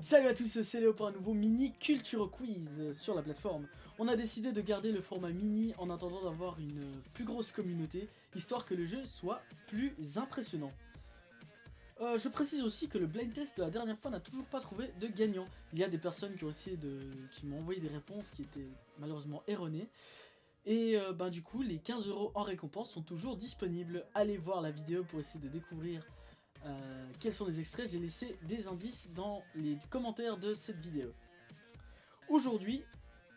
Salut à tous, c'est Léo pour un nouveau mini culture quiz sur la plateforme. On a décidé de garder le format mini en attendant d'avoir une plus grosse communauté, histoire que le jeu soit plus impressionnant. Je précise aussi que le blind test de la dernière fois n'a toujours pas trouvé de gagnant. Il y a des personnes qui m'ont envoyé des réponses qui étaient malheureusement erronées. Et du coup, les 15 € en récompense sont toujours disponibles. Allez voir la vidéo pour essayer de découvrir quels sont les extraits. J'ai laissé des indices dans les commentaires de cette vidéo. Aujourd'hui,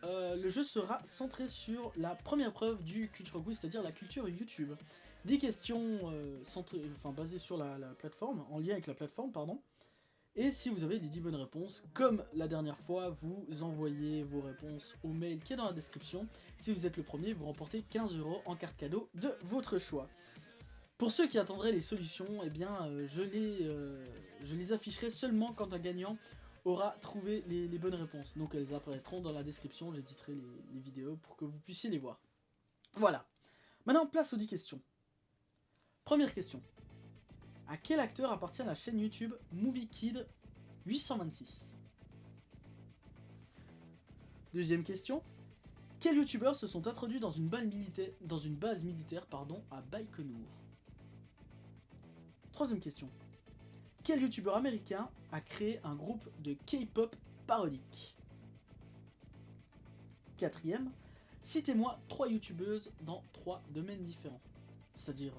le jeu sera centré sur la première preuve du Culture Quiz, c'est-à-dire la culture YouTube. 10 questions basées sur la plateforme, en lien avec la plateforme, pardon. Et si vous avez les 10 bonnes réponses, comme la dernière fois, vous envoyez vos réponses au mail qui est dans la description. Si vous êtes le premier, vous remportez 15 € en carte cadeau de votre choix. Pour ceux qui attendraient les solutions, eh bien, je les afficherai seulement quand un gagnant aura trouvé les bonnes réponses. Donc elles apparaîtront dans la description, j'éditerai les vidéos pour que vous puissiez les voir. Voilà. Maintenant, place aux 10 questions. Première question. À quel acteur appartient la chaîne YouTube Movie Kid 826 ? Deuxième question. Quels youtubeurs se sont introduits dans une base militaire à Baïkonour ? Troisième question. Quel youtubeur américain a créé un groupe de K-pop parodique ? Quatrième. Citez-moi 3 youtubeuses dans 3 domaines différents. C'est-à-dire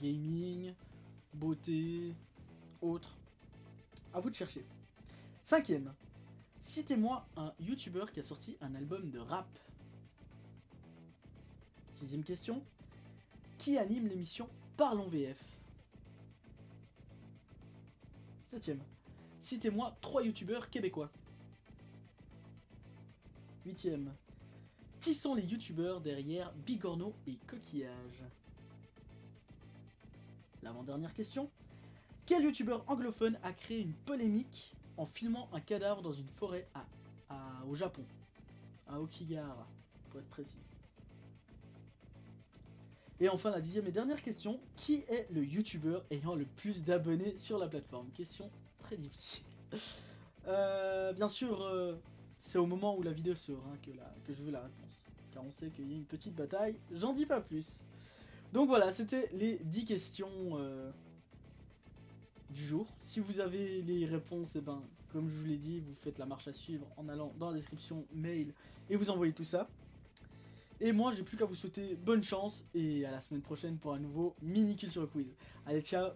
gaming, beauté, autres. À vous de chercher. Cinquième. Citez-moi un youtubeur qui a sorti un album de rap. Sixième question. Qui anime l'émission Parlons VF ? Septième. Citez-moi 3 youtubeurs québécois. Huitième. Qui sont les youtubeurs derrière Bigorneau et Coquillage ? L'avant-dernière question. Quel youtubeur anglophone a créé une polémique en filmant un cadavre dans une forêt au Japon ? À Okigahara, pour être précis. Et enfin, la 10e et dernière question. Qui est le youtubeur ayant le plus d'abonnés sur la plateforme ? Question très difficile. Bien sûr, c'est au moment où la vidéo sort que je veux la réponse. Car on sait qu'il y a une petite bataille, j'en dis pas plus. Donc voilà, c'était les 10 questions du jour. Si vous avez les réponses, comme je vous l'ai dit, vous faites la marche à suivre en allant dans la description mail et vous envoyez tout ça. Et moi, j'ai plus qu'à vous souhaiter bonne chance et à la semaine prochaine pour un nouveau mini culture quiz. Allez, ciao!